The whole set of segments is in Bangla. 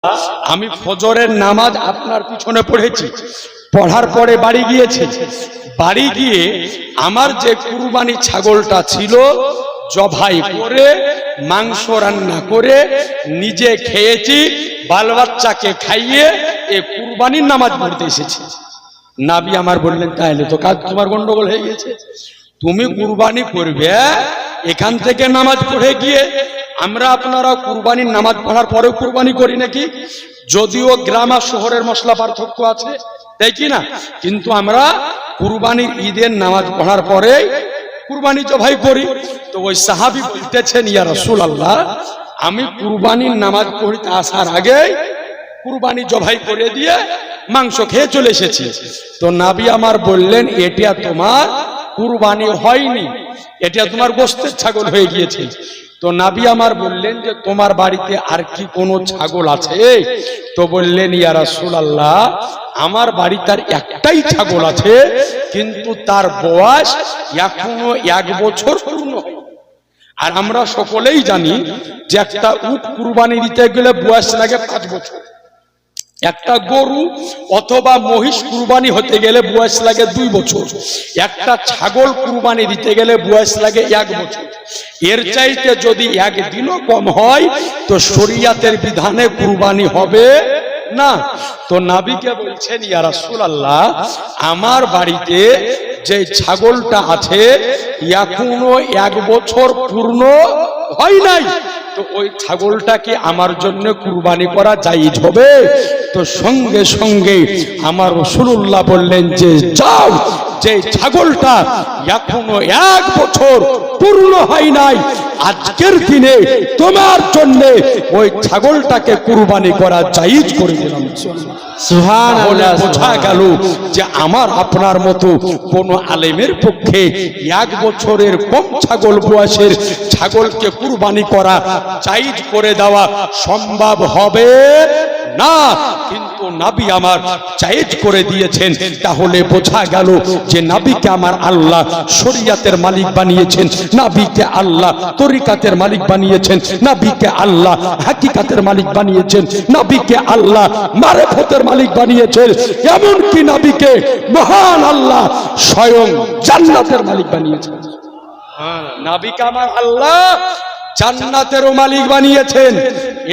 আমি ফজরের নামাজ আপনার পিছনে পড়েছি, পড়ার পরে বাড়ি গিয়েছি। বাড়ি গিয়ে আমার যে কুরবানি ছাগলটা ছিল জবাই করে মাংস রান্না করে নিজে খেয়েছি, বাল বাচ্চাকে খাইয়ে এই কুরবানির নামাজ পড়তে এসেছি। নবী আমার বললেন তাইলে তো কাজ তোমার গন্ডগোল হয়ে গেছে, তুমি কুরবানি করবে এখান থেকে নামাজ পড়ে গিয়ে। আমরা আপনারা কুরবানির নামাজ পড়ার পরেও কুরবানি করি নাকি? যদিও গ্রাম আর শহরের মশলা পার্থক্য আছে, তাই কি না? কিন্তু আমরা কুরবানির ঈদের নামাজ পড়ার পরে কুরবানি জবাই করি। তো ওই সাহাবী বলতেছেন, ইয়া রাসূলুল্লাহ, আমি কুরবানির নামাজ পড়তে আসার আগে কুরবানি জবাই করে দিয়ে মাংস খেয়ে চলে এসেছি। তো নবী আমার বললেন, এটা তোমার কুরবানি হয়নি, এটা তোমার গোশতের ছাগল হয়ে গিয়েছে। তো নবী আমার বললেন যে তোমার বাড়িতে আর কি কোনো ছাগল আছে? তো বললেন, ইয়া রাসূলুল্লাহ, আমার বাড়িতে একটাই ছাগল আছে, কিন্তু তার বয়স এখনো 1 বছর পূর্ণ হয়নি। আর আমরা সকলেই জানি যে একটা উট কুরবানি দিতে গেলে বয়স লাগে 5 বছর, একটা গরু অথবা মহিষ কুরবানি হতে গেলে বয়স লাগে 2 বছর, একটা ছাগল কুরবানি দিতে গেলে বয়স লাগে 1 বছর। এর চাইতে যদি একদিনও কম হয় তো শরীয়তের বিধানে কুরবানি হবে না। তো নবীকে বলছেন, ইয়া রাসূলুল্লাহ, আমার বাড়িতে যে ছাগলটা আছে এখনো 1 বছর পূর্ণ হয় নাই, তো ওই ছাগলটাকে আমার জন্য কুরবানি করা জায়েজ হবে? তো সঙ্গে সঙ্গে আমার রাসূলুল্লাহ বললেন যে যাও, যে ছাগলটা এখনো 1 বছর পূর্ণ হয় নাই, আজকের দিনে তোমার জন্য ওই ছাগলটাকে কুরবানি করা জায়েজ করে দিলাম। সুবহানাল্লাহ। বোঝা গেল যে আমার আপনার মতো কোন আলেমের পক্ষে 1 বছরের কম ছাগল বয়সের ছাগলকে কুরবানি করা জায়েজ করে দেওয়া সম্ভব হবে না, কিন্তু নবী আমার জায়েজ করে দিয়েছেন। তাহলে বোঝা গেল যে নবীকে আমার আল্লাহ শরীয়তের মালিক বানিয়েছেন, নবীকে আল্লাহ তরিকাতের মালিক বানিয়েছেন, নবীকে আল্লাহ হাকিকাতের মালিক বানিয়েছেন, নবীকে আল্লাহ মারিফতের মালিক বানিয়েছেন, এমনকি নবীকে মহান আল্লাহ স্বয়ং জান্নাতের মালিক বানিয়েছেন। নবীকে আমার আল্লাহ জান্নাতেরও মালিক বানিয়েছেন।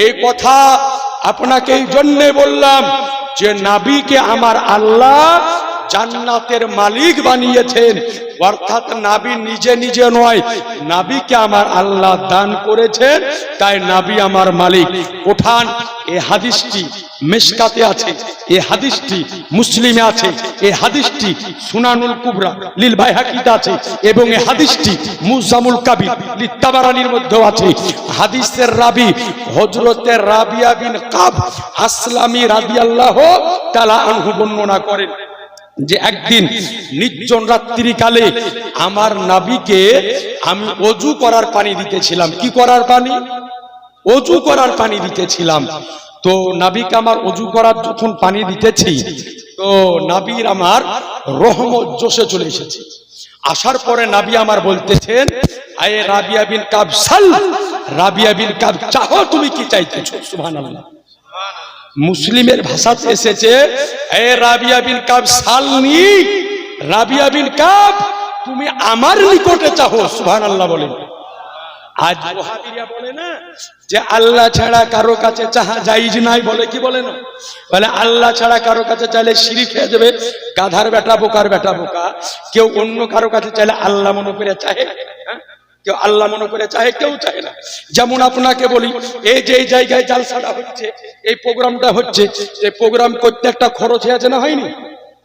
এই কথা আপনাকে এই জন্য বললাম যে নবীকে আমার আল্লাহ জান্নাতের মালিক বানিয়েছেন, অর্থাৎ নবী নিজে নিজে নয়, নবীকে আমার আল্লাহ দান করেছেন, তাই নবী আমার মালিক। ওঠান, এই হাদিসটি মিশকাতে আছে, এই হাদিসটি মুসলিমে আছে, এই হাদিসটি সুনানুল কুবরা লিল বাইহাকিতে আছে, এবং এই হাদিসটি মুজামুল কাবির লিত তাবারানির মধ্যে আছে। হাদিসের রাবি হযরতে রাবিয়া বিন কাব আসলামী রাদিয়াল্লাহু তাআলা আনহু বর্ণনা করেন যে একদিন নির্জন রাত্রি কালে আমার নবীকে আমি ওযু করার পানি দিতেছিলাম। কি করার পানি? ওযু করার পানি দিতেছিলাম। তো নবীকে আমার ওযু করার যখন পানি দিতেছি, তো নবীর আমার রহমত জোশে চলে এসেছে। আসার পরে নবী আমার বলতেছেন, আয়ে রাবিয়া বিন কাব সাল, রাবিয়া বিন কাব চাও, তুমি কি চাইতেছো? সুবহানাল্লাহ। মুসলিমের ভাষাতে এসেছে, এ রাবিয়া বিন কাব সালনি, রাবিয়া বিন কাব তুমি আমার নিকটে চাও। সুবহানাল্লাহ বলেন। আজ ওয়াহাবিরা বলে না যে আল্লাহ ছাড়া কারো কাছে চাহা জায়েজ নাই, বলে কি বলে না? বলে আল্লাহ ছাড়া কারো কাছে চাইলে শিরিক হয়ে যাবে। গাধার বেটা, বোকার বেটা বোকা। কেউ অন্য কারো কাছে চাইলে আল্লাহ মনে করে চাহে? কেউ আল্লাহ মনে করে চাহে? কেউ চাহে না। যেমন আপনাকে বলি, এই যে এই জায়গায় জালসাটা হচ্ছে, এই প্রোগ্রামটা হচ্ছে, এই প্রোগ্রাম করতে একটা খরচ হয়েছে না? হয়নি?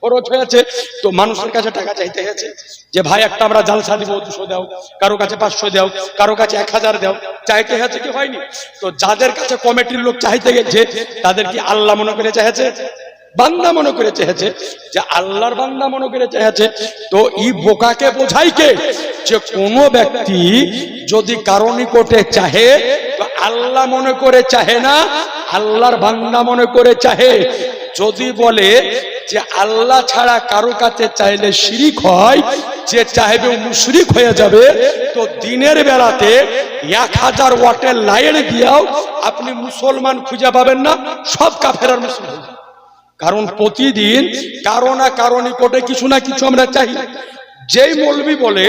খরচ হয়েছে। তো মানুষের কাছে টাকা চাইতে হয়েছে যে ভাই একটা আমরা জালসা দিব, 200 দাও, কারো কাছে 500 দাও, কারো কাছে 1000 দাও, চাইতে হয়েছে কি হয়নি? তো যাদের কাছে কমিটির লোক চাইতে গেছে তাদের কি আল্লাহ মনে করে চাইছে? বান্দা মনে করে চেয়েছে, যে আল্লাহর বান্দা মনে করে চেয়েছে। তো এই বোকাকে বোঝাই কে? যে কোন ব্যক্তি যদি কারো নিকটে চাহে তো আল্লাহ মনে করে চাহে না, আল্লাহর বান্দা মনে করে চাহে। যদি বলে যে আল্লাহ ছাড়া কারো কাছে চাইলে শিরিক হয়, যে চাইবে মুশরিক হয়ে যাবে। তো দিনের বেলাতে 1000 ওয়াটের লাইট দিয়েও আপনি মুসলমান খুঁজে পাবেন না, সব কাফের আর মুসলমান। কারণ প্রতিদিন কারো না কারো নিকটে কিছু না কিছু আমরা চাই। যেই মৌলবি বলে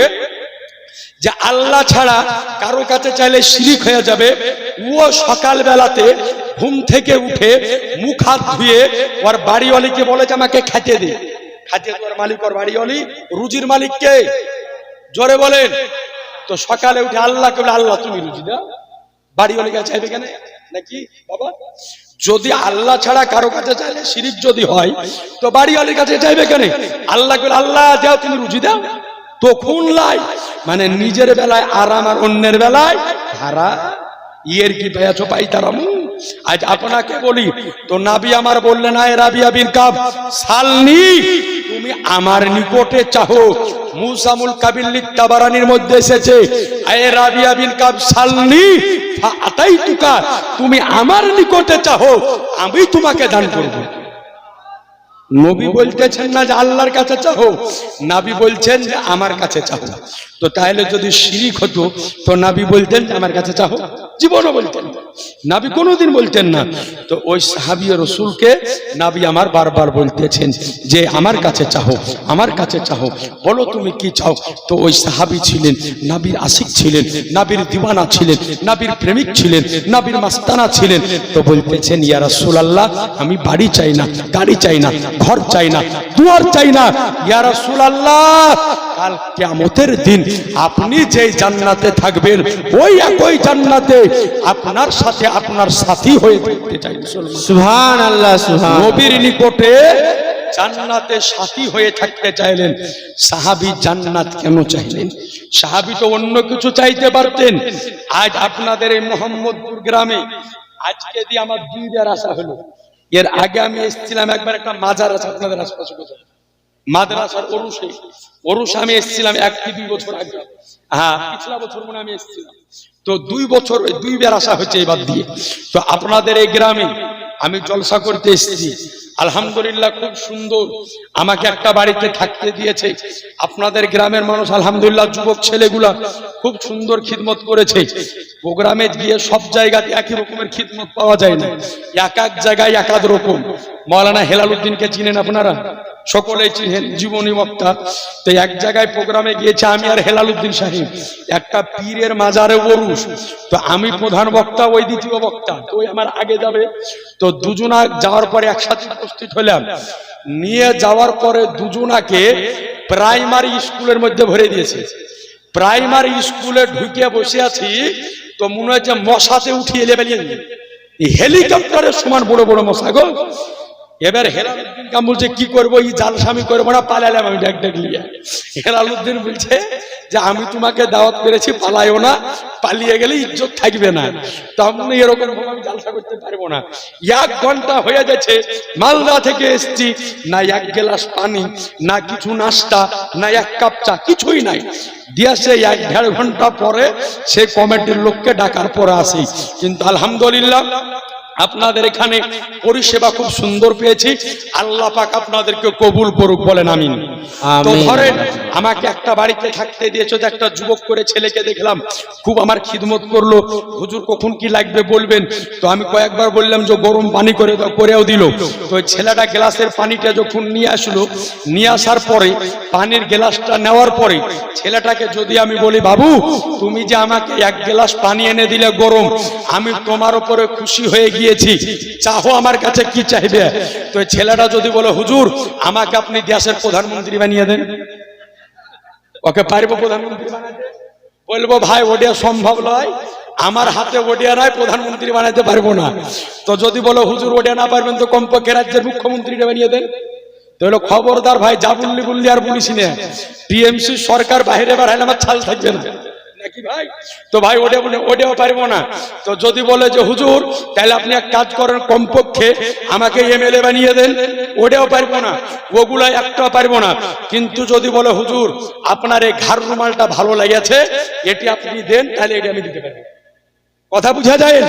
যে আল্লাহ ছাড়া কারো কাছে চাইলে শিরিক হয়ে যাবে, ও সকাল বেলাতে ঘুম থেকে উঠে মুখ হাত ধুয়ে ওর বাড়িওয়ালিকে বলে যে আমাকে খেতে দে। খেতে দেওয়ার মালিক ওর বাড়িওয়ালি, রুজির মালিক কে? জোরে বলেন। তো সকালে উঠে আল্লাহকে বলে আল্লাহ তুমি রুজি দাও, বাড়িওয়ালি কাছে চাইবে কেন নাকি বাবা? যদি আল্লাহ ছাড়া কারো কাছে চাইলে শিরিক যদি হয়, তো বাড়িওয়ালির কাছে চাইবে কেন? আল্লাহকে বলে আল্লাহ দাও তুমি রুজি দাও। তখন লাই মানে নিজের বেলায় আরাম আর অন্যের বেলায় হারা। ইয়ের কি পেয়েছো পাইতারামু। আজ আপনাকে বলি, তো নবী আমার বললেন আয় রাবিয়া বিন কাব সালনি, তুমি আমার নিকটে চাহো। মুসামুল কাবিল তাবারানির মধ্যে এসেছে আয় রাবিয়া বিন কাব সালনি ফাআতাইতুকা, তুমি আমার নিকটে চাহো আমি তোমাকে দান করব। নবী বলতেছেন না যে আল্লাহর কাছে চাও, নবী বলছেন যে আমার কাছে চাও। তো তাহলে যদি শিরিক হতো তো নবী বলতেন আমার কাছে চাও? জীবনও বলতেন না, নবী কোনোদিন বলতেন না। তো ওই সাহাবী রাসূলকে নবী আমার বারবার বলতেছেন যে আমার কাছে চাও, আমার কাছে চাও, বলো তুমি কি চাও। তো ওই সাহাবী ছিলেন নবীর আশিক ছিলেন, নবীর দিওয়ানা ছিলেন, নবীর প্রেমিক ছিলেন, নবীর মাস্তানা ছিলেন। তো বলতেছেন ইয়া রাসূলুল্লাহ আমি বাড়ি চাই না, গাড়ি চাই না, ঘর চাই না, দুয়ার চাই না। ইয়া রাসূলুল্লাহ কাল কিয়ামতের দিন আপনি যেই জান্নাতে থাকবেন ওই একই জান্নাতে আপনার সাথে আপনার সাথী হয়ে থাকতে চাই। সুবহানাল্লাহ। সুবহান। নবীর নিকটে জান্নাতে সাথী হয়ে থাকতে চাইলেন। সাহাবী জান্নাত কেন চাইলেন? সাহাবী তো অন্য কিছু চাইতে পারতেন। আজ আপনাদের এই মোহাম্মদপুর গ্রামে আজকে দিয়ে আমার 2 বার আসা হলো। এর আগে আমি এসেছিলাম একবার, একটা মাজার আছে আপনাদের আশপাশে কোথায়, মাদ্রাসার ওরুশে আমি এসেছিলাম 1 কি 2 বছর আগে। হ্যাঁ পিছলা বছর মনে আমি এসেছিলাম। তো 2 বছর 2 বার আসা হচ্ছে এবার দিয়ে। তো আপনাদের এই গ্রামে আমি জলসা করতে এসেছি। আলহামদুলিল্লাহ খুব সুন্দর আমাকে একটা বাড়িতে থাকতে দিয়েছে। আপনাদের গ্রামের মানুষ আলহামদুলিল্লাহ যুবক ছেলেগুলা খুব সুন্দর খিদমত করেছে। প্রোগ্রামে গিয়ে সব জায়গাতে একই রকমের খিদমত পাওয়া যায় না, এক এক জায়গায় এক এক রকম। মাওলানা হেলালুদ্দিনকে চিনেন আপনারা? সকলেই চিনেন, জীবনী বক্তা। তো এক জায়গায় প্রোগ্রামে গিয়েছে আমি আর হেলালুদ্দিন সাহেব, একটা পীরের মাজারে ওরুস। তো আমি প্রধান বক্তা, ওই দ্বিতীয় বক্তা, তো ওই আমার আগে যাবে। তো দুজনা যাওয়ার পরে একসাথে উপস্থিত হলাম। নিয়ে যাওয়ার পরে দুজনাকে প্রাইমারি স্কুলের মধ্যে ভরে দিয়েছে। প্রাইমারি স্কুলে ঢুকে বসে আছি, তো মনে হচ্ছে মশাতে উঠিয়ে লেবেলিয়ে হেলিকপ্টারের সমান বড় বড় মশা গো। এবার হেলালুদ্দিন কাম বলছে কি করবো, এই জালসামি করবো না, পালালাম আমি ডাক লিয়ে। হেলালুদ্দিন বলছে যে আমি তোমাকে দাওয়াত করেছি, পালাইও না, পালিয়ে গেলে ইজ্জত থাকবে না। তখন এরকম আমি জালসা করতে পারবো না। 1 ঘন্টা হয়ে গেছে, মালদা থেকে এসছি, না 1 গ্লাস পানি, না কিছু নাস্তা, না 1 কাপ চা, কিছুই নাই। দিয়েছে 1-1.5 ঘন্টা পরে সে কমিটির লোককে ডাকার পরে আসি। কিন্তু আলহামদুলিল্লাহ আপনাদের এখানে পরিষেবা খুব সুন্দর পেয়েছি। আল্লাহ পাক আপনাদেরকে কবুল করুক, বলেন আমিন। তো ধরেন আমাকে একটা বাড়িতে থাকতে দিয়েছে, একটা যুবক করে ছেলেকে দেখলাম খুব আমার খিদমত করলো। হুজুর কখন কি লাগবে বলবেন। তো আমি কয়েকবার বললাম যে গরম পানি করে দাও, করেও দিল। তো ছেলেটা গ্লাসের পানিটা যখন নিয়ে আসলো, নিয়ে আসার পরে পানির গ্লাসটা নেওয়ার পরে ছেলেটাকে যদি আমি বলি বাবু তুমি যে আমাকে 1 গ্লাস পানি এনে দিলে গরম, আমি তোমার উপরে খুশি হয়ে গিয়েছি, চাহো আমার কাছে কি চাইবে। তো ছেলেটা যদি বলে হুজুর আমাকে আপনি দেশের প্রধানমন্ত্রী বানিয়ে দেন, ওকে পারবো প্রধানমন্ত্রী বানাতে? বলবো ভাই ওটা সম্ভব নয়, আমার হাতে ওটা নাই, প্রধানমন্ত্রী বানাতে পারবো না। তো যদি বলো হুজুর ওটা না পারবেন তো কমপক্ষে রাজ্যের মুখ্যমন্ত্রীটা বানিয়ে দেন। তো হলো খবরদার ভাই, যা বললি আর বলিস না, টিএমসি সরকার বাইরে বাড়াইলে আমার ছাল থাকবে না নাকি ভাই। তো ভাই ওটাও পারবো না। তো যদি বলে যে হুজুর তাহলে আপনি এক কাজ করেন, কমপক্ষে আমাকে এমএলএ বানিয়ে দেন, ওটাও পারবো না, ওগুলা একটা পারবো না। কিন্তু যদি বলে হুজুর আপনার এই ঘাড় রুমালটা ভালো লেগেছে, এটি আপনি দেন, তাহলে এটা আমি দিতে পারবো। কথা বুঝা যায়?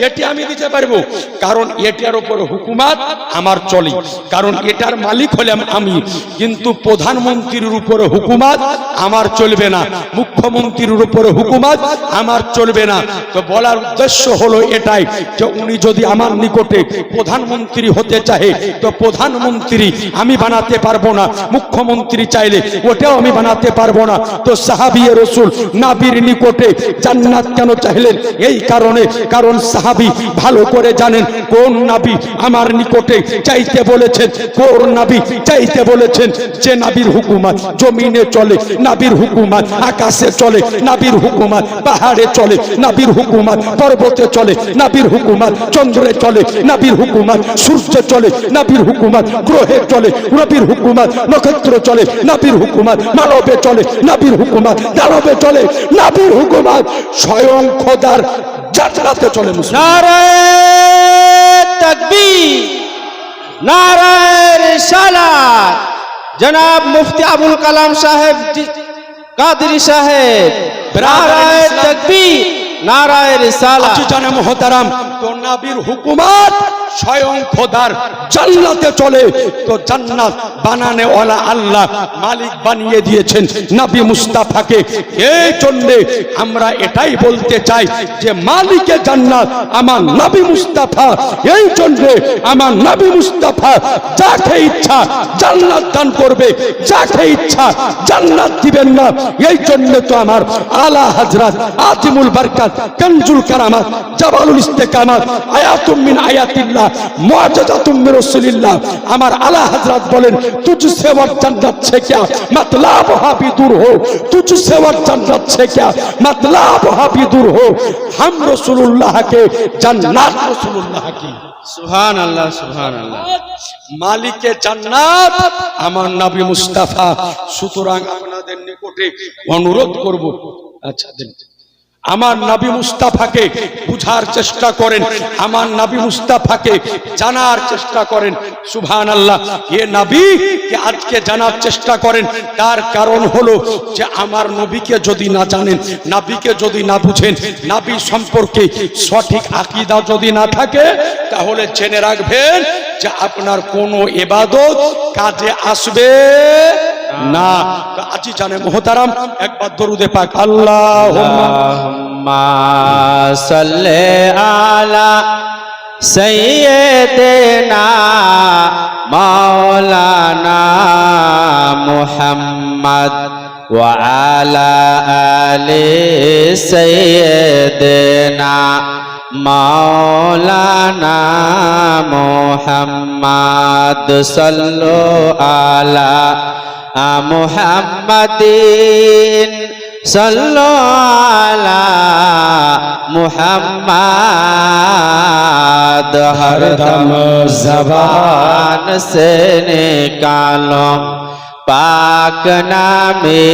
এটি আমি দিতে পারবো, কারণ এটার উপর হুকুমাত আমার চলে, কারণ এটার মালিক হলাম আমি। কিন্তু প্রধানমন্ত্রীর উপরে হুকুমাত আমার চলবে না, মুখ্যমন্ত্রীর উপরে হুকুমাত আমার চলবে না। তো বলার উদ্দেশ্য হলো এটাই যে উনি যদি আমার নিকটে প্রধানমন্ত্রী হতে চাহে তো প্রধানমন্ত্রী আমি বানাতে পারবো না, মুখ্যমন্ত্রী চাইলে ওটাও আমি বানাতে পারবো না। তো সাহাবী রাসূল নবীর নিকটে জান্নাত কেন চাইলেন? এই কারণে, কারণ সাহাবী ভালো করে জানেন কোন নবী আমার নিকটে চাইতে বলেছেন, কোন নবী চাইতে বলেছেন। যে নবীর হুকুমত জমিনে চলে, নবীর হুকুমত আকাশে চলে, নবীর হুকুমত পাহাড়ে চলে, নবীর হুকুমত পর্বতে চলে, নবীর হুকুমত চন্দ্রে চলে, নবীর হুকুমত সূর্যে চলে, নবীর হুকুমত গ্রহে চলে, নবীর হুকুমত নক্ষত্রে চলে, নবীর হুকুমত মানবে চলে, নবীর হুকুমত দানবে চলে, নবীর হুকুমত স্বয়ং খোদার জান্নাতে চলে। নারায়ে তাকবীর, নারায়ে রিসালাত। জনাব মুফতি আবুল কালাম সাহেব কাদরি সাহেব, নারায়ে তাকবীর, নারায়ে রিসালাত। জানে মোহতারাম, তো নবীর হুকুমত স্বয়ং খোদার জান্নাতে চলে। তো জান্নাত বানানে ওয়ালা আল্লাহ মালিক বানিয়ে দিয়েছেন নবী মুস্তাফাকে। এই জন্য আমরা এটাই বলতে চাই যে মালিকে জান্নাত আমার নবী মুস্তাফা। এই জন্য আমার নবী মুস্তাফা যাকে ইচ্ছা জান্নাত দান করবে, যাকে ইচ্ছা জান্নাত দিবেন না। এই জন্য তো আমার আলা হযরত আতিমুল বরকত, কনজুল কারামাত, জাবালুল ইস্তেকামাত, আয়াতুম মিন আয়াতিল্লাহ, মুআজিজাতুম মির রাসূলিল্লাহ, আমার আলা হযরত বলেন তুঝসে ওয়ার জান্নাত সে क्या मतलब हाबी दूर हो, तुझसे और जन्नत से क्या मतलब हाबी दूर हो, हम रसूलुल्लाह के जन्नत रसूलुल्लाह की। সুবহানাল্লাহ, সুবহানাল্লাহ। মালিকে জান্নাত আমার নবী মুস্তাফা। সুতরাং আপনাদের নিকটে অনুরোধ করব, আচ্ছা দিন, আমার নবী মুস্তাফাকে বুঝার চেষ্টা করেন, আমার নবী মুস্তাফাকে জানার চেষ্টা করেন। সুবহানাল্লাহ। এ নবী কে আজকে জানার চেষ্টা করেন। তার কারণ হলো যে আমার নবীকে যদি না জানেন, নবীকে যদি না বুঝেন, নবী সম্পর্কে সঠিক আকীদা যদি না থাকে, তাহলে জেনে রাখবেন যে আপনার কোনো ইবাদত কাজে আসবে না। আজি জানে মোহতারাম, একবার দরুদে পাক আল্লাহুম্মা সাল্লি আলা সাইয়্যিদিনা মাওলানা মুহাম্মদ ওয়া আলা আলি সাইয়্যিদিনা মাওলানা মুহাম্মদ সাল্লু আলা মুহাম্মাদিন সাল্লু আলা মুহাম্মাদ। হরদম জবান সে নিকালো পাক নামে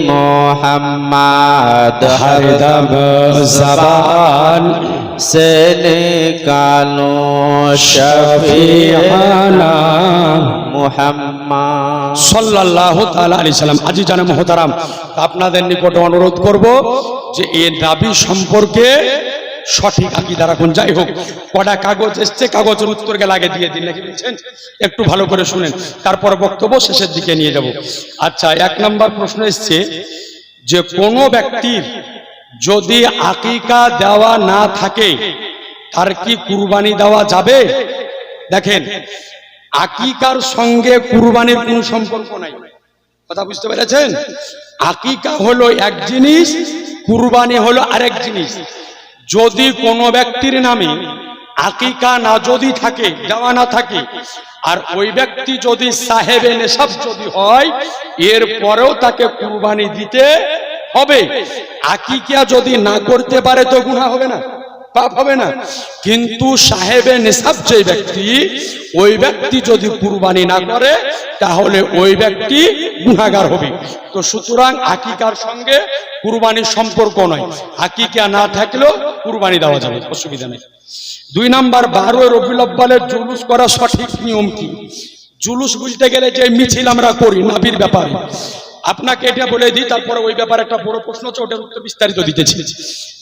মুহাম্মদ। হরদম জবান से निकालो शफीआना मुहम्मद সাল্লাল্লাহু তাআলা আলাইহি সাল্লাম। আজি জানে মোহতারাম, আপনাদের নিকটে অনুরোধ করব যে এই নবী সম্পর্কে সঠিক আকীদা রাখুন। যাই হোক, কটা কাগজ এসছে, কাগজের উত্তরকে লাগে দিয়ে দিন, নাকি বলছেন? একটু ভালো করে শুনেন, তারপর বক্তব্য শেষের দিকে নিয়ে যাব। আচ্ছা, 1 নম্বর প্রশ্ন এসছে যে কোন ব্যক্তির যদি আকিকা দেওয়া না থাকে তার কি কুরবানি দেওয়া যাবে? দেখেন, আকিকার সঙ্গে কুরবানির কোনো সম্পর্ক নাই। কথা বুঝতে পেরেছেন? আকিকা হলো এক জিনিস, কুরবানি হলো আরেক জিনিস। যদি কোনো ব্যক্তির নামে আকিকা না যদি থাকে, দেওয়া না থাকে, আর ওই ব্যক্তি যদি সাহেবে নেশাব যদি হয়, এর পরেও তাকে কুরবানি দিতে হবে। আকিকা যদি না করতে পারে তো গুনাহ হবে না, পাপ হবে না। কিন্তু সাহেবে নেশাব যে ব্যক্তি, ওই ব্যক্তি যদি কুরবানি না করে তাহলে ওই ব্যক্তি গুনাহগার হবে। তো সুতরাং আকিকার সঙ্গে কুরবানির সম্পর্ক নয়। আকিকা না থাকলেও কুরবানি দেওয়া যাবে, অসুবিধা নেই। 2 নাম্বার, 12 রবিউল আউয়ালের জুলুস করা সঠিক নিয়ম কি? জুলুস বুঝতে গেলে যে মিছিল আমরা করি নবীর ব্যাপারে, আপনাকে এটা বলে দিই, তারপরে ওই ব্যাপারে একটা বড় প্রশ্ন আছে, ওটার উত্তর বিস্তারিত দিতেছি।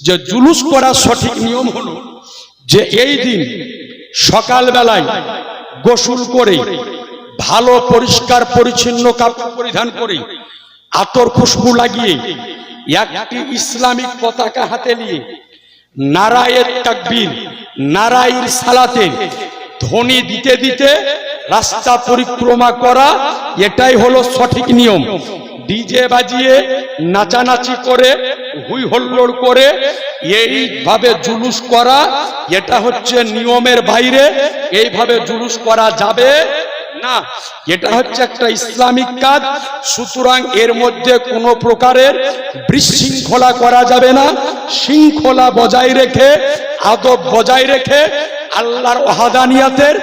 যে জুলুস করার সঠিক নিয়ম হলো যে এই দিন সকালবেলায় গোসল করে ভালো পরিষ্কার পরিচ্ছন্ন কাপড় পরিধান করে আতর খুশবু লাগিয়ে একটি ইসলামিক পতাকা হাতে নিয়ে নারায়ের তাকবীর নারায়ের সালাতে ধ্বনি দিতে দিতে রাস্তা পরিক্রমা করা, এটাই হলো সঠিক নিয়ম। ডিজে বাজিয়ে নাচানাচি করে হুই হল্লোড় করে এইভাবে জুলুস করা, এটা হচ্ছে নিয়মের বাইরে। এইভাবে জুলুস করা যাবে না, এটা হচ্ছে একটা ইসলামিক কাজ। সুতরাং এর মধ্যে কোনো প্রকারের বিশৃঙ্খলা করা যাবে না। শৃঙ্খলা বজায় রেখে আদব বজায় রেখে আল্লাহর ওয়াহদানিয়াতের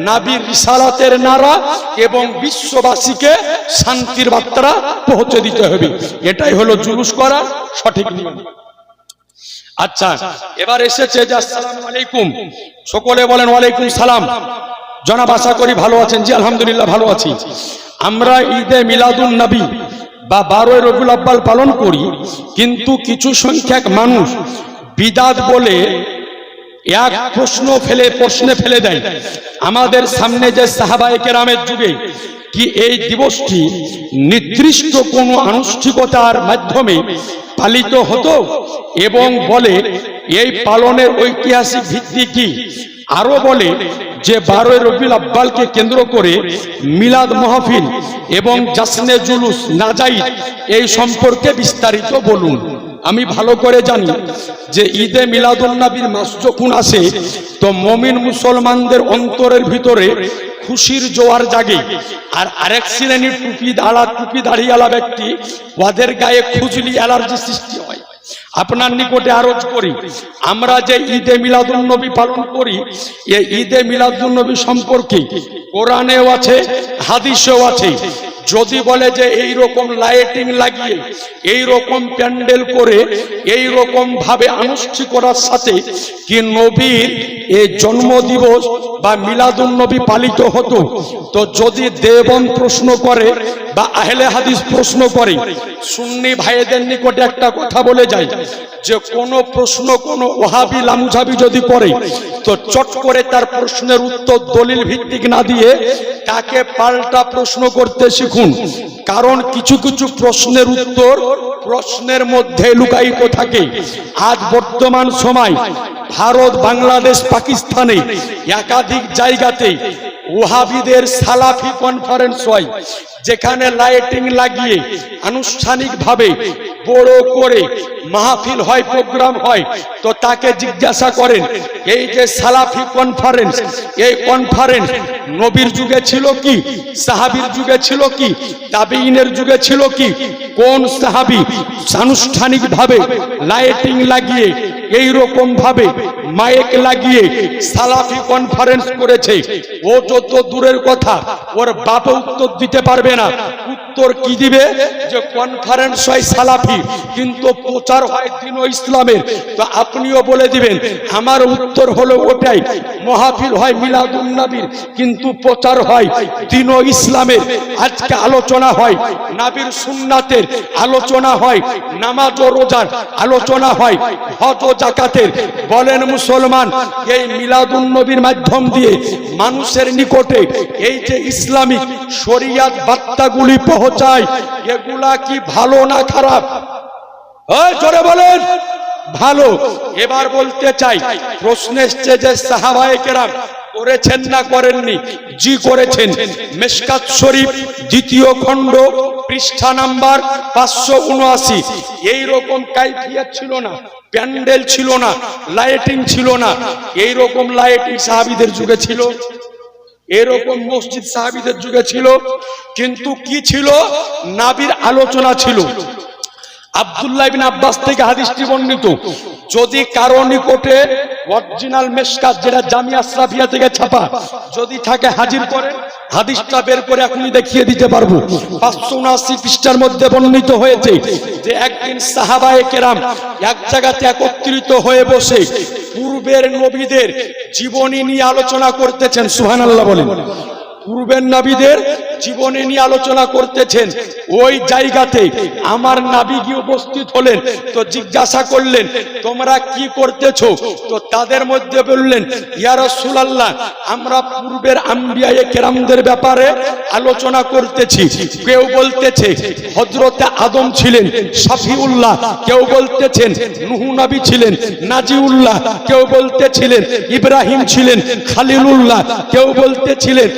নবীর রিসালাতের নারা এবং বিশ্ববাসীকে শান্তির বার্তা পৌঁছে দিতে হবে। এটাই হলো জুলুস করা সঠিক নিয়ম। আচ্ছা, এবার এসেছে যে আসসালামু আলাইকুম, সকলে বলেন ওয়ালাইকুম সালাম। জনাব আশা করি ভালো আছেন? জি আলহামদুলিল্লাহ ভালো আছি। আমরা ঈদে মিলাদুন নবী বা 12 রবিউল আউয়াল পালন করি, কিন্তু কিছু সংখ্যক মানুষ বিদাত বলে এক প্রশ্নে ফেলে দেয় আমাদের সামনে যে সাহাবায়ে কেরামের যুগে কি এই দিবসটি নির্দিষ্ট কোনো আনুষ্ঠানিকতার মাধ্যমে পালিত হতো, এবং বলে এই পালনের ঐতিহাসিক ভিত্তি কি। আরো বলে যে 12 রবিউল আউয়ালকে কেন্দ্র করে মিলাদ মাহফিল এবং জাসনে জুলুস নাজাইজ এই সম্পর্কে বিস্তারিত বলুন। আমি ভালো করে জানি যে ঈদে মিলাদুন নবীর মাস যখন আসে তো মুমিন মুসলমানদের অন্তরের ভিতরে খুশির জোয়ার জাগে, আর আরেক শ্রেণীর টুপি দাড়িওয়ালা ব্যক্তি ওদের গায়ে খুজলি অ্যালার্জি সৃষ্টি হয়। আপনার নিকটে আরজ করি, আমরা যে ঈদে মিলাদুন নবী পালন করি, এই ঈদে মিলাদুন নবী সম্পর্কে কোরআনেও আছে হাদিসেও আছে। যদি বলে যে এই রকম লাইটিং লাগিয়ে এই রকম প্যান্ডেল করে এই রকম ভাবে আনুষ্ঠানিকতার সাথে কি নবীর এই জন্মদিবস বা মিলাদুন নবী পালিত হতো, তো যদি দেওবন্দ প্রশ্ন করে বা আহলে হাদিস প্রশ্ন করে, সুন্নি ভাইদের নিকটে একটা কথা বলে যায় যে কোন প্রশ্ন কোন ওয়াহাবি লামুঝাবি যদি করে তো চট করে তার প্রশ্নের উত্তর দলিল ভিত্তিক না দিয়ে তাকে পাল্টা প্রশ্ন করতে শিখুন। কারণ কিছু কিছু প্রশ্নের উত্তর প্রশ্নের মধ্যে লুকায়িত থাকে। আজ বর্তমান সময় ভারত, বাংলাদেশ, পাকিস্তানে একাধিক জায়গাতে ওয়াহাবিদের সালাফি কনফারেন্স হয়, যেখানে লাইটিং লাগিয়ে আনুষ্ঠানিকভাবে বড় করে মাহফিল হয়, প্রোগ্রাম হয়। তো তাকে জিজ্ঞাসা করেন এই যে সালাফি কনফারেন্স, এই কনফারেন্স নবীর যুগে ছিল কি, সাহাবীর যুগে ছিল কি, তাবেঈনের যুগে ছিল কি? কোন সাহাবী আনুষ্ঠানিকভাবে লাইটিং লাগিয়ে এই রকম ভাবে মাইক লাগিয়ে সালাফি কনফারেন্স করেছে? ও যত দূরের কথা, ওর বাপ উত্তর দিতে পারবে না। উত্তর কি দিবে? যে কনফারেন্স হয় সালাফি কিন্তু প্রচার হয় দ্বীন ও ইসলামের। তো আপনিও বলে দিবেন আমার উত্তর হলো ওটাই, মাহফিল হয় মিলাদুন নবীর কিন্তু প্রচার হয় দ্বীন ও ইসলামের। আজকে আলোচনা হয় নবীর সুন্নাতের, আলোচনা হয় নামাজ ও রোজার, আলোচনা হয় হজ ও যাকাতের। বলেন মুসলমান, এই মিলাদুন নবীর মাধ্যম দিয়ে মানুষের নিকটে এই যে ইসলামিক শরিয়াত বার্তাগুলি পৌঁছায়, এগুলা কি ভালো না খারাপ? ওই জোরে বলেন ভালো। এবার বলতে চাই, প্রশ্ন এসছে যে সাহাবায়ে কেরাম করেছেন না করেননি? জি করেছেন। মিশকাত শরীফ 2য় খণ্ড পৃষ্ঠা নাম্বার 579। এই রকম কাইফিয়ত ছিল না, প্যান্ডেল ছিল না, লাইটিং ছিল না। এই রকম লাইটিং সাহাবীদের যুগে ছিল, এরকম মসজিদ সাহাবীদের যুগে ছিল। কিন্তু কি ছিল? নবীর আলোচনা ছিল। আব্দুল্লাহ ইবনে আব্বাস থেকে হাদিসটি বর্ণিত। যদি কারো নিকটে অরিজিনাল মিশকাত, যেটা জামিয়া আশরাফিয়া থেকে ছাপা, যদি থাকে হাজির করে, হাদিসটা বের করে এখনই দেখিয়ে দিতে পারবো। 579 পৃষ্ঠার মধ্যে বর্ণিত হয়েছে যে একদিন সাহাবায়ে কেরাম এক জায়গাতে একত্রিত হয়ে বসে পূর্বের নবীদের জীবনী নিয়ে আলোচনা করতেছেন। সুবহানাল্লাহ বলেন। পূর্বের নবীদের জীবনে নিয়ে আলোচনা করতেছেন। ওই জায়গাতে আমার নবী গিয়ে উপস্থিত হলেন, তো জিজ্ঞাসা করলেন তোমরা কি করতেছো? তো তাদের মধ্যে বললেন ইয়া রাসূলুল্লাহ, আমরা পূর্বের আম্বিয়ায়ে কেরামদের ব্যাপারে আলোচনা করতেছি। কেউ বলতেছে হযরতে আদম ছিলেন শাফিউল্লাহ, কেউ বলতেছেন নূহ নবী ছিলেন নাজিউল্লাহ, কেউ বলতেছিলেন ইব্রাহিম ছিলেন খালিলুল্লাহ, কেউ বলতেছিলেন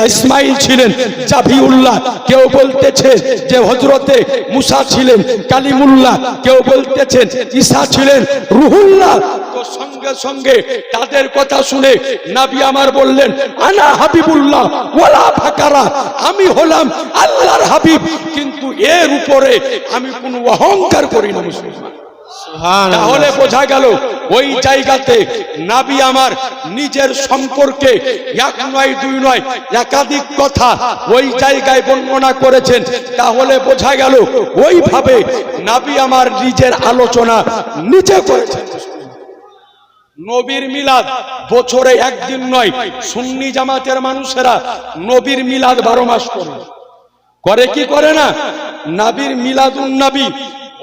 ইসমাইল ছিলেন জাবিউল্লাহ, কেউ বলতেছে যে হযরতে মুসা ছিলেন কালিমুল্লাহ, কেউ বলতেছেন ঈসা ছিলেন রূহুল্লাহ। তো সঙ্গে সঙ্গে তাদের কথা শুনে নবী আমার বললেন আনা হাবিবুল্লাহ ওয়ালা ফাকারা, আমি হলাম আল্লাহর হাবিব, কিন্তু এর উপরে আমি কোনো অহংকার করি না। মুসলমান, তাহলে বোঝা গেল ওই জায়গাতে নবী আমার নিজের সম্পর্কে এক নয় দুই নয় একাধিক কথা ওই জায়গায় বর্ণনা করেছেন। তাহলে বোঝা গেল ওইভাবে নবী আমার নিজের আলোচনা নিজে করেছেন। নবীর মিলাদ বছরে একদিন নয়, সুন্নি জামাতের মানুষেরা নবীর মিলাদ 12 মাস করে কি করে না? নবীর মিলাদুন নবী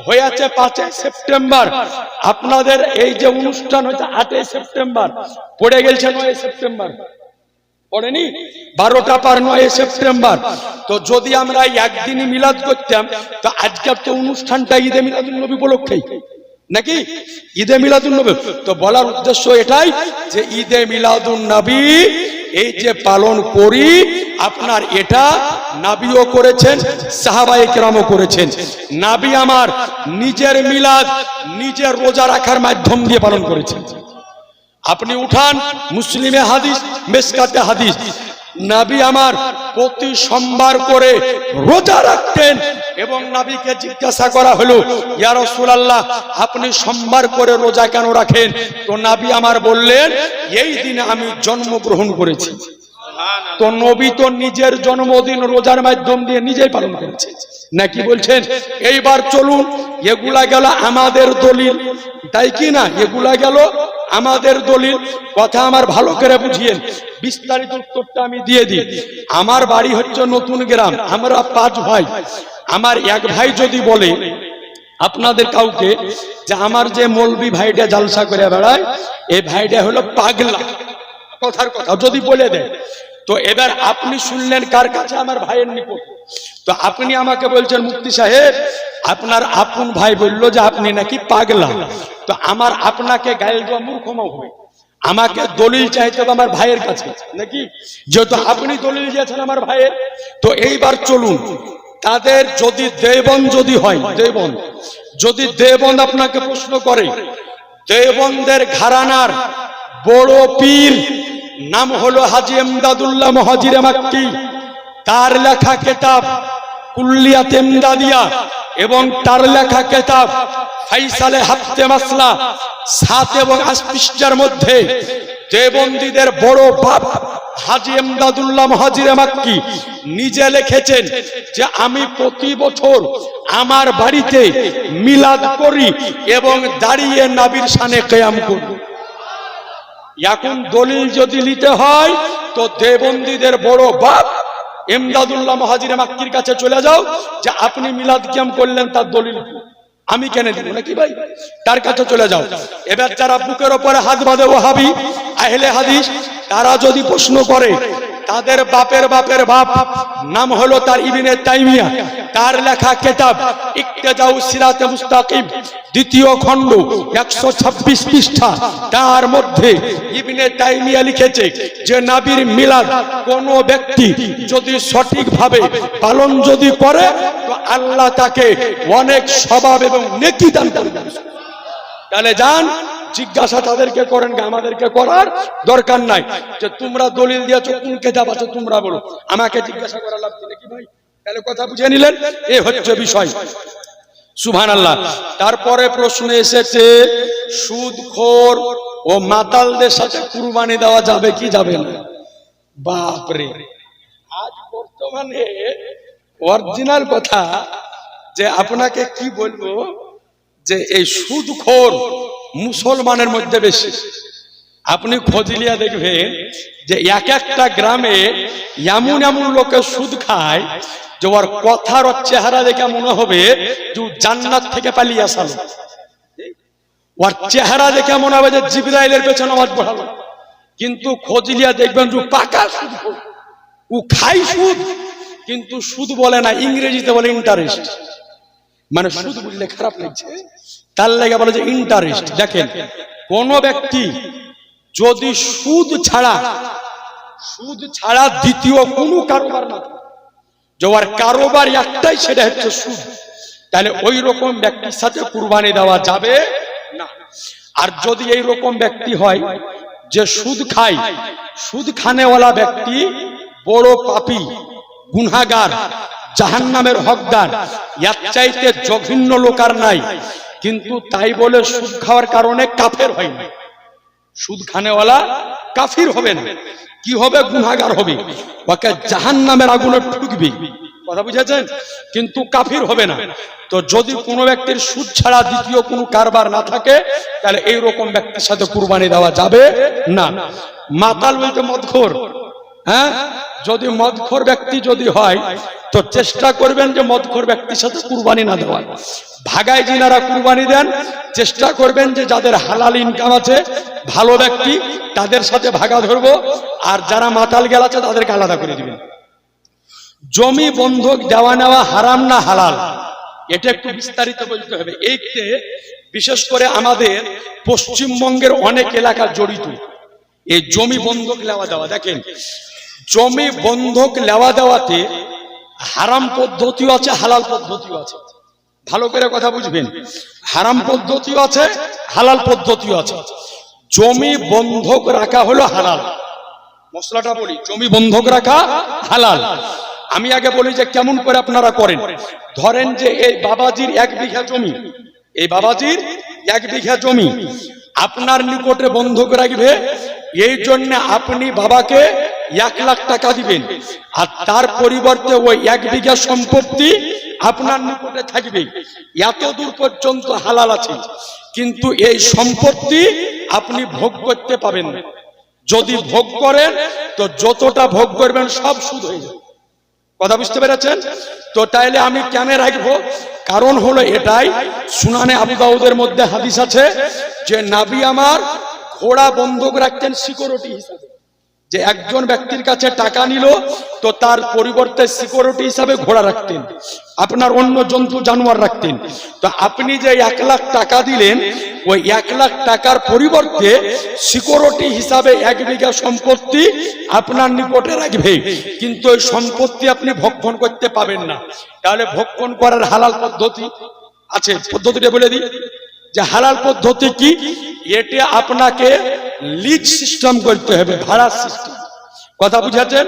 হয়েছে 5 সেপ্টেম্বর, আপনাদের এই যে অনুষ্ঠান হয়েছে 8 সেপ্টেম্বর, পড়ে গেছে 9 সেপ্টেম্বর, পড়েনি? 12টা পার 9 সেপ্টেম্বর। তো যদি আমরা একদিনই মিলাদ করতাম, তো আজকের তো অনুষ্ঠানটা ঈদে মিলাদুন নবী উপলক্ষেই নাকি? ঈদে মিলাদুন নবী। তো বলার উদ্দেশ্য এটাই যে ঈদে মিলাদুন নবী এই যে পালন করি আপনার, এটা নবীও করেছেন সাহাবায়ে কেরামও করেছেন। নবী আমার নিজের মিলাদ নিজের রোজা রাখার মাধ্যম দিয়ে পালন করেছেন। আপনি উঠান মুসলিমে হাদিস, মেশকাতে হাদিস, নবী আমার প্রতি সোমবার করে রোজা রাখতেন এবং নবীকে জিজ্ঞাসা করা হলো ইয়া রাসূলুল্লাহ, আপনি সোমবার করে রোজা কেন রাখেন? তো নবী আমার বললেন এই দিনে আমি জন্মগ্রহণ করেছি। তো নবী তো নিজের জন্মদিন রোজার মাধ্যম দিয়ে নিজেই পালন করেছে নাকি? বলছেন এইবার চলুন, এগুলা গেল আমাদের দলিল, তাই কি না? এগুলা গেল আমাদের দলিল। কথা আমার ভালো করে বুঝিয়েন, বিস্তারিত উত্তরটা আমি দিয়ে দিই। আমার বাড়ি হচ্ছে নতুন গ্রাম, আমরা 5 ভাই। আমার এক ভাই যদি বলে আপনাদের কাউকে যে আমার যে মৌলবি ভাইটা জালসা করে বেড়ায়, এই ভাইটা হলো পাগলা, কথার কথা যদি বলে দেয়, তো এবার আপনি শুনলেন কার কাছে? আমার ভাইয়ের নিকট। তো আপনি আমাকে বলছেন মুফতি সাহেব আপনার আপন ভাই বললো যে আপনি নাকি পাগলা, তো আমার আপনাকে গাইল দেওয়া মূর্খমাও হবে, আমাকে দলিল চাইতে হবে আমার ভাইয়ের কাছে নাকি? যেহেতু আপনি দলিল দিয়েছেন আমার ভাইয়ের, তো এইবার চলুন তাদের যদি দেওবন্দ যদি হয়, দেওবন্দ যদি দেওবন্দ আপনাকে প্রশ্ন করে, দেওবন্দের ঘরানার বড় পীর নাম হলো হাজী ইমদাদুল্লাহ মুহাজিরে মাক্কি, তার লেখা কিতাব কুল্লিয়াত ইমদাদিয়া এবং তার লেখা কিতাব ফাইসালে হাফতে মাসলা 7 এবং 8 পৃষ্ঠার মধ্যে দেওবন্দীদের বড় বাপ হাজী ইমদাদুল্লাহ মুহাজিরে মাক্কি নিজে লিখেছেন যে আমি প্রতি বছর আমার বাড়িতে মিলাদ করি এবং দাঁড়িয়ে নবীর শানে কিয়াম করি। এখন দলিল যদি নিতে হয় তো দেওবন্দীদের বড় বাপ ইমদাদুল্লাহ মুহাজিরে মাক্কির কাছে চলে যাও যে আপনি মিলাদ কিয়াম করলেন, তার দলিল আমি কেন দিব নাকি ভাই? তার কাছে চলে যাও। এবার যারা বুকের ওপরে হাত বাঁধে ওয়াহাবি আহলে হাদিস, তারা যদি প্রশ্ন করে, তাদের বাপের বাপের বাপ নাম হলো তার ইবনে তাইমিয়া, তার লেখা কিতাব ইক্তেদাউ সিরাতে মুস্তাকিম 2য় খণ্ড 126 পৃষ্ঠা, তার মধ্যে ইবনে তাইমিয়া লিখেছে যে নবীর মিলাদ কোন ব্যক্তি যদি সঠিকভাবে পালন যদি করে তো আল্লাহ তাকে অনেক সওয়াব এবং নেকি দান করবেন। তাহলে যান জিজ্ঞাসা তাদেরকে করেন, আমাদেরকে করার দরকার নাই যে তোমরা দলিল দিয়েছো কোন কিতাব আছে তোমরা বলো, আমাকে জিজ্ঞাসা করা লাগবে নাকি ভাই? তাহলে কথা বুঝে নিলেন, এই হচ্ছে বিষয়। সুবহানাল্লাহ। তারপরে প্রশ্ন এসেছে সুদখোর ও মাতালদের সাথে কুরবানি দেওয়া যাবে কি যাবে না? বাপরে, আজ বর্তমানে অরিজিনাল কথা যে আপনাকে কি বলবো, যে এই সুদখোর মুসলমানের মধ্যে বেশি। আপনি খোঁজ লিয়া দেখবেন যে এক একটা গ্রামে এমন এমন লোকে সুদ খায় যে ওর কথার ওর চেহারা দেখে মনে হবে যে ও জান্নাত থেকে পালিয়ে আসালো। ওর চেহারা দেখে মনে হবে যে জিবরাইলের পেছনে নামাজ পড়ালো। কিন্তু খোঁজ লিয়া দেখবেন যে পাকা সুদ, ও খাই সুদ, কিন্তু সুদ বলে না, ইংরেজিতে বলে ইন্টারেস্ট। মানে সুদ বললে খারাপ লাগছে, তার লেগে বলে যে ইন্টারেস্ট। দেখেন, কোন ব্যক্তি যদি সুদ ছাড়া দ্বিতীয় কোনো কারোবার না থাকে, যে ওর কারোবার একটাই, সেটা হচ্ছে সুদ, তাহলে ওই রকম ব্যক্তির সাথে কুরবানি দেওয়া যাবে না। আর যদি এই রকম ব্যক্তি হয় যে সুদ খায়, সুদ খানেওয়ালা ব্যক্তি বড় পাপী, গুনাহগার, জাহান্নামের হকদার, এর চাইতে জঘন্য লোক আর নাই। কিন্তু তাই বলে সুদ খাওয়ার কারণে কাফের হয় না। সুদ খানেওয়ালা কাফির হবে না, কি হবে? গুনাহগার হবে, ওকে জাহান্নামের আগুনে ঠুকবে। কথা বুঝেছেন? কিন্তু কাফির হবে না। তো যদি কোনো ব্যক্তির সুদ ছাড়া দ্বিতীয় কোনো কারবার না থাকে, তাহলে এই রকম ব্যক্তির সাথে কুরবানি দেওয়া যাবে না। মাতাল বলতে মদখোর, হ্যাঁ, যদি মদখোর ব্যক্তি যদি হয় তো চেষ্টা করবেন যে মদখোর ব্যক্তির সাথে কুরবানি না দেওয়া। ভাগায় যিনারা কুরবানি দেন, চেষ্টা করবেন যে যাদের হালাল ইনকাম আছে, ভালো ব্যক্তি, তাদের সাথে ভাগা ধরবো, আর যারা মাতাল গেল আছে তাদেরকে আলাদা করে দিবেন। জমি বন্ধক দেওয়া নেওয়া হারাম না হালাল, এটা একটু বিস্তারিত বলতে হবে। এইতে বিশেষ করে আমাদের পশ্চিমবঙ্গের অনেক এলাকা জড়িত এই জমি বন্ধক নেওয়া দেওয়া। দেখেন, জমি বন্ধক নেওয়া দেওয়াতে হারাম পদ্ধতিও আছে, হালাল পদ্ধতিও আছে। ভালো করে কথা বুঝবেন, হারাম পদ্ধতিও আছে, হালাল পদ্ধতিও আছে। জমি বন্ধক রাখা হলো হালাল। মশলাটা বলি, জমি বন্ধক রাখা হালাল। আমি আগে বলি যে কেমন করে আপনারা করেন। ধরেন যে এই বাবাজির 1 বিঘা জমি, এই বাবাজির 1 বিঘা জমি আপনার নিকটে বন্ধক রাখবে। এই জন্য আপনি বাবাকে 1 লাখ টাকা দিবেন, আর তার পরিবর্তে ওই 1 বিঘা সম্পত্তি আপনার নিকটে থাকবে। এত দূর পর্যন্ত হালাল আছে, কিন্তু এই সম্পত্তি আপনি ভোগ করতে পাবেন না। যদি ভোগ করেন তো যতটা ভোগ করবেন সব সুদ হয়ে যাবে। কথা বুঝতে পেরেছেন? তো তাইলে আমি কেন রাখবো? কারণ হলো এটাই, সুনানে আবু দাউদের মধ্যে হাদিস আছে যে নবী আমার ঘোড়া বন্ধক রাখতেন সিকিউরিটি হিসাবে। যে একজন ব্যক্তির কাছে টাকা নিল তো তার পরিবর্তে সিকিউরিটি হিসাবে ঘোড়া রাখতেন, আপনার অন্য জন্তু জানোয়ার রাখতেন। তো আপনি যে 1 লাখ টাকা দিলেন, ওই 1 লাখ টাকার পরিবর্তে সিকিউরিটি হিসাবে 1 বিঘা সম্পত্তি আপনার নিকটে রাখবে, কিন্তু ওই সম্পত্তি আপনি ভক্ষণ করতে পাবেন না। তাহলে ভক্ষণ করার হালাল পদ্ধতি আছে, পদ্ধতিটা বলে দিই যে হালাল পদ্ধতি কি। এটা আপনাকে লিজ সিস্টেম করতে হবে, ভাড়া সিস্টেম। কথা বুঝাচ্ছেন?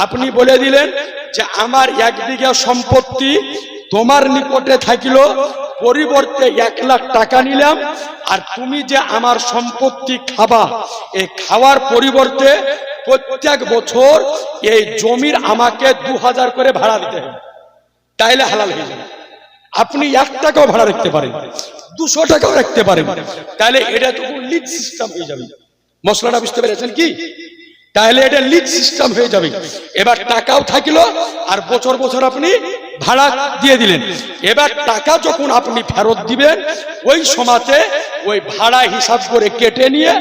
আপনি বলে দিলেন যে আমার 1 বিঘা সম্পত্তি তোমার নিকটে থাকলো, পরিবর্তে 1 লাখ টাকা নিলাম, আর তুমি যে আমার সম্পত্তি খাবা, এই খাওয়ার পরিবর্তে প্রত্যেক বছর এই জমির আমাকে 2000 করে ভাড়া দিতে হবে। তাইলে হালাল হয়ে যাবে। আপনি 1 টাকাও ভাড়া রাখতে পারেন, 200 টাকাও রাখতে পারেন, তাহলে এটা তো লিজ সিস্টেম হয়ে যাবে। মশলাটা বুঝতে পেরেছেন কি? তাহলে এটা লিজ সিস্টেম হয়ে যাবে। এবার টাকাও থাকলো, আর বছর বছর আপনি ভাড়া দিয়ে দিলেন। এবার টাকা যখন আপনি ফেরত দিবেন, ওই সময়তে ওই ভাড়া হিসাব করে কেটে নিয়ে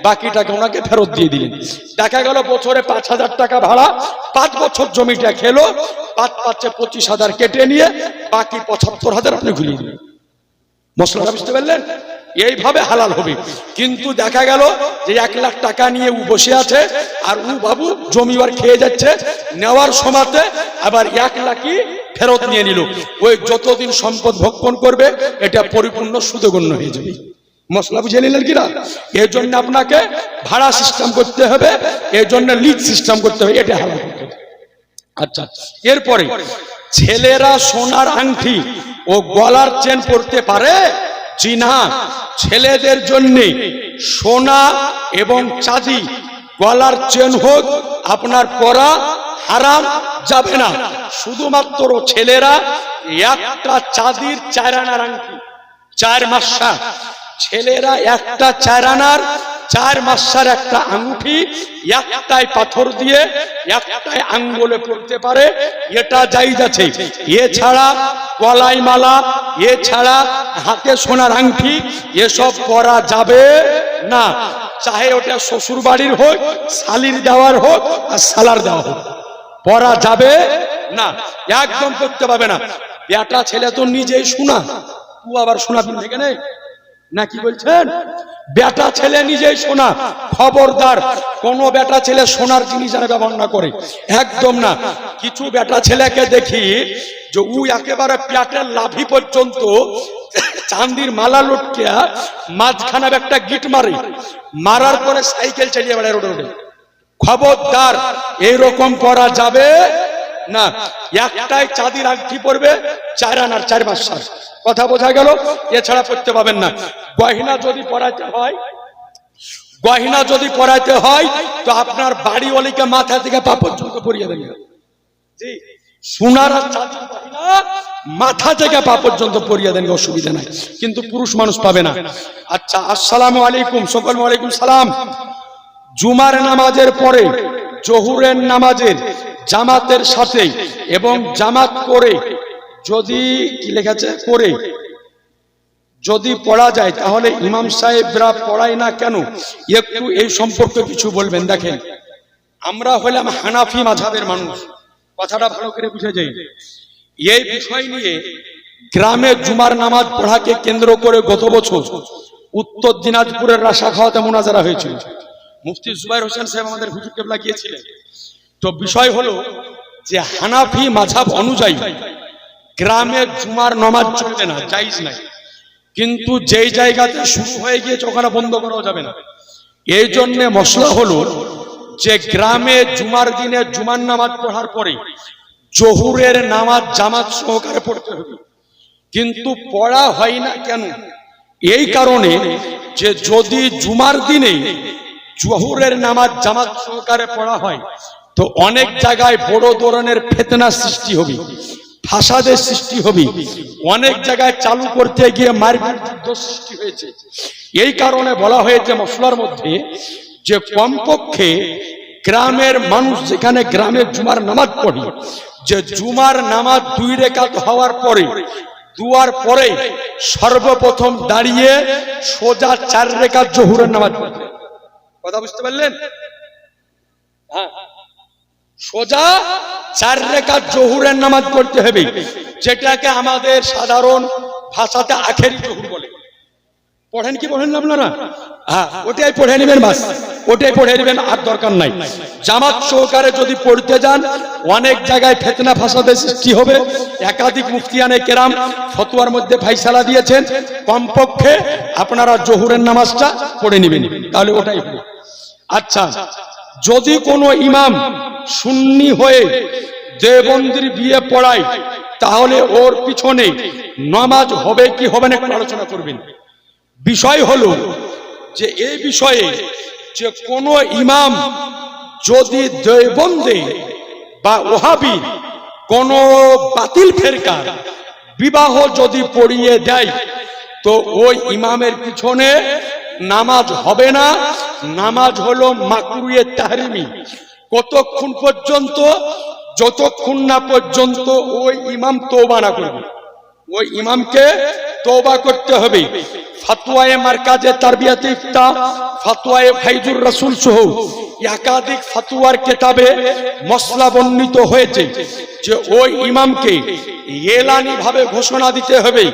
বাকি টাকা ওনাকে ফেরত দিয়ে দিলেন। দেখা গেল বছরে 5000 টাকা ভাড়া, 5 বছর জমিটা খেলো, 5 25,000 কেটে নিয়ে বাকি 75,000 আপনি ঘুরিয়ে দিলেন। মশলাটা বুঝতে পারলেন? এইভাবে হালাল হবে। কিন্তু দেখা গেল যে 1 লাখ টাকা নিয়ে ও বসে আছে, আর ও বাবু জমিবার খেয়ে যাচ্ছে, নেওয়ার সময়তে আবার 1 লাখই ফেরত নিয়ে নিল। ওই যতদিন সম্পদ ভক্ষণ করবে এটা পরিপূর্ণ সুদে গণ্য হয়ে যাবে। মশলা বুঝে নিলেন কিনা? এই জন্য আপনাকে ভাড়া সিস্টেম করতে হবে, এই জন্য লিজ সিস্টেম করতে হবে, এটা হালাল করতে হবে। আচ্ছা, এরপরে ছেলেরা সোনার আংটি ও গলার চেন পরতে পারে? জি না। ছেলেদের জন্য সোনা এবং চাঁদি গলার চেন হোক আপনার পরা হারাম যাবে না। শুধুমাত্র ছেলেরা একটা চাঁদির 4 আনার আংটি, 4 মাসা, ছেলেরা একটা 4 আনার 4 মাসার একটা আঙ্গুঠি একটাই পাথর দিয়ে একটাই আঙ্গুলে পড়তে পারে, এটা জায়েজ আছে। এছাড়া গলায় মালা, এছাড়া হাতে সোনার আংটি এসব পরা যাবে না, চাহে ওটা শ্বশুর বাড়ির হোক, শালির দেওয়ার হোক আর শালার দেওয়া হোক, পরা যাবে না, একদম করতে পারবে না। বেটা ছেলে তো নিজেই শোনা, তুই আবার শোনাবি এখানে না, কি বলছেন? বেটা ছেলে নিজেই শোনা, খবরদার কোন বেটা ছেলে সোনার জিনিস যেন ব্যবহার না করে, একদম না। কিছু বেটা ছেলেকে দেখি যে ও একেবারে পেটের লাভি পর্যন্ত চান্দির মালা লটকিয়া মাঝখানে একটা গিট মারে, মারার পরে সাইকেল চালিয়ে বেড়ায় রোডে রোডে। খবরদার, এইরকম করা যাবে না। একটাই চাঁদির আংটি পরবে, 4 আনার 4 মাসার, কথা বোঝা গেল? এছাড়া পড়তে পাবেন না। গয়না যদি পরাইতে হয়, গয়না যদি পরাইতে হয় তো আপনার বাড়িওয়ালিকে মাথা থেকে পা পর্যন্ত পরিয়ে দেবেন। জি, সোনার আর চাঁদির গয়না মাথা থেকে পা পর্যন্ত পরিয়ে দেন, অসুবিধা নাই, কিন্তু পুরুষ মানুষ পাবে না। আচ্ছা, আসসালামু আলাইকুম। সকল ওয়ালাইকুম সালাম। জুমার নামাজের পরে জোহরের নামাজের জামাতের সাথে এবং জামাত করে যদি কি লেখাছে করে যদি পড়া যায় তাহলে ইমাম সাহেবরা পড়ায় না কেন, একটু এই সম্পর্কে কিছু বলবেন। দেখেন, আমরা হলাম হানাফি মাযহাবের মানুষ, কথাটা ভালো করে বুঝে যাই। এই বিষয় নিয়ে গ্রামে জুমার নামাজ পড়াকে কেন্দ্র করে গত বছর উত্তর দিনাজপুরের রাশাখাওয়াতে মুনাজারা হয়েছিল। মুফতি জুবাইর হোসেন সাহেব আমাদের হুজুর কেবলা গিয়েছিলেন। তো বিষয় হলো যে হানাফি মাযহাব অনুযায়ী গ্রামে জুমার নামাজ চলবে না, জায়েজ নাই, কিন্তু যেই জায়গাতে শুরু হয়ে গিয়েছে ওখানে বন্ধ করা যাবে না। এই জন্য মশলা হলো যে গ্রামে জুমার দিনে জুমার নামাজ পড়ার পরে জোহরের নামাজ জামাত সহকারে পড়তে হবে, কিন্তু পড়া হয় না কেন? এই কারণে যে যদি জুমার দিনে জোহরের নামাজ জামাত সহকারে পড়া হয় তো অনেক জায়গায় বড় ধরনের ফিতনা সৃষ্টি হবে, ফাসাদের সৃষ্টি হবে, অনেক জায়গায় চালু করতে গিয়ে মারপিট যুদ্ধ সৃষ্টি হয়েছে। এই কারণে বলা হয়েছে মশলার মধ্যে যে কমপক্ষে গ্রামের মানুষ যেখানে গ্রামে জুমার নামাজ পড়ে, যে জুমার নামাজ 2 রাকাত হওয়ার পরে দুয়ার পরে সর্বপ্রথম দাঁড়িয়ে সোজা 4 রাকাত জোহরের নামাজ পড়বে। কথা বুঝতে পারলেন? হ্যাঁ, সোজা 4 রাকাত জোহরের নামাজ পড়তে হবে, যেটাকে আমাদের সাধারণ ভাষাতে আখেরি জোহর বলে। পড়েন কি পড়েন না আপনারা? হ্যাঁ, ওটাই পড়ে নেবেন, বাস ওটাই পড়ে নেবেন, আর দরকার নাই। জামাত সহকারে যদি পড়তে যান অনেক জায়গায় ফিতনা ফাসাদের সৃষ্টি হবে। একাধিক মুফতিয়ানে কেরাম ফতোয়ার মধ্যে ফায়সালা দিয়েছেন, কমপক্ষে আপনারা জোহরের নামাজটা পড়ে নেবেন, তাহলে ওটাই হবে। আচ্ছা, যদি কোনো ইমাম সুন্নি হয়ে দেওবন্দির বিয়ে পড়ায় তাহলে ওর পিছনে নামাজ হবে কি হবে না একটু আলোচনা করবেন। বিষয় হলো যে এই বিষয়ে যে কোনো ইমাম যদি দেওবন্দি বা ওহাবি কোন বাতিল ফেরকা বিবাহ যদি পড়িয়ে দেয় তো ওই ইমামের পিছনে নামাজ হবে না। নামাজ হলো মাকরুহে তাহরিমি, কতক্ষণ পর্যন্ত? যতক্ষণ না পর্যন্ত ওই ইমাম তওবা না করবে। ওই ইমামকে তওবা করতে হবে। ফতোয়ায়ে মারকাজে তারবিয়াতে ইফতা, ফতোয়ায়ে ফাইজুর রাসূল সহ একাধিক ফতোয়ার কিতাবে মসলা বর্ণিত হয়েছে যে ওই ইমামকে এলানি ভাবে ঘোষণা দিতে হবে,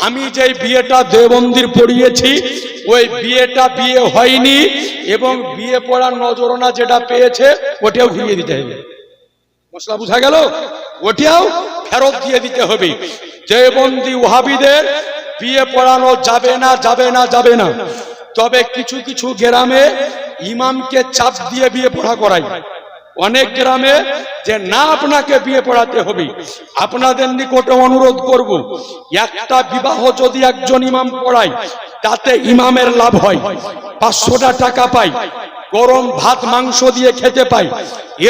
আমি যে বিয়েটা দেওবন্দির পড়িয়েছি ওই বিয়েটা বিয়ে হয়নি এবং বিয়ে পড়ার নজরানা যেটা পেয়েছে ওটাও ঘুরিয়ে দিতে হবে। মশলা বুঝা গেল? ওটাও ফেরত দিয়ে দিতে হবে। দেওবন্দি ওহাবিদের বিয়ে পড়ানো যাবে না, যাবে না, যাবে না। তবে কিছু কিছু গ্রামে ইমামকে চাপ দিয়ে বিয়ে পড়া করায়। অনেক গ্রামে যে না আপনাকে বিয়ে পড়াতে হবে। আপনাদের নিকটে অনুরোধ করব, একটা বিবাহ যদি একজন ইমাম পড়ায় তাতে ইমামের লাভ হয়, 500 টাকা পায়। গরম ভাত মাংস দিয়ে খেতে পাই,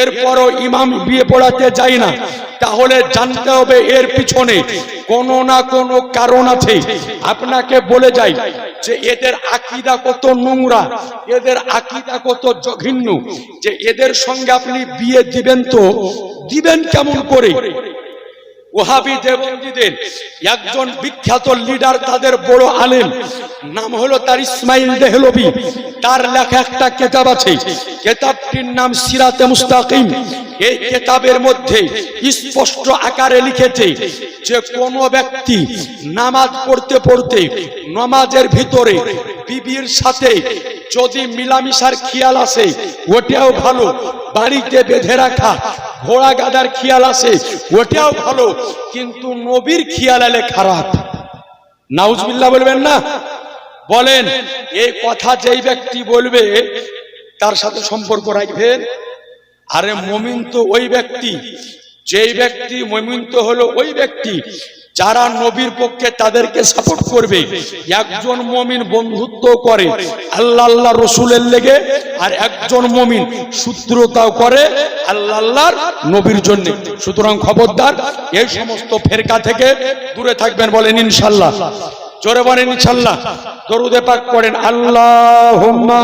এরপরও ইমাম বিয়ে পড়াতে যায় না, তাহলে জানতে হবে এর পিছনে কোনো না কোনো কারণ আছে। আপনাকে বলে যাই যে এদের আকীদা কত নোংরা, এদের আকীদা কত জঘন্য, যে এদের সঙ্গে আপনি বিয়ে দিবেন তো দিবেন কেমন করে? ওহাবি দেবন্দীদের একজন বিখ্যাত লিডার, তাদের বড় আলেম, নাম হলো তার ইসমাইল দেহলভি। তার লেখা একটা কিতাব আছে, কিতাবটির নাম সিরাতে মুস্তাকিম। এই কিতাবের মধ্যে স্পষ্ট আকারে লিখেছে যে কোন ব্যক্তি নামাজ পড়তে পড়তে নামাজের ভিতরে বিবির সাথে যদি মিলামিশার খেয়াল আসে ওটাও ভালো, বাড়িতে বেঁধে রাখা ঘোড়া গাদার খেয়াল আসে ওটাও ভালো, কিন্তু নবীর খেয়াল এলে খারাপ। নাউজুবিল্লাহ বলবেন না? বলেন, এই কথা যেই ব্যক্তি বলবে তার সাথে সম্পর্ক রাখবেন? আরে মুমিন তো ওই ব্যক্তি, যেই ব্যক্তি মুমিন তো হলো ওই ব্যক্তি যারা নবীর পক্ষে তাদেরকে সাপোর্ট করবে। একজন মুমিন বন্ধুত্ব করে আল্লাহ আল্লাহ রসুলের লেগে, আর একজন মুমিন শত্রুতাও করে আল্লাহ আল্লাহর নবীর জন্য। সুতরাং খবরদার, এই সমস্ত ফেরকা থেকে দূরে থাকবেন। বলেন ইনশাআল্লাহ, জোরে বলেন ইনশাআল্লাহ। দরুদে পাক পড়েন, আল্লাহুম্মা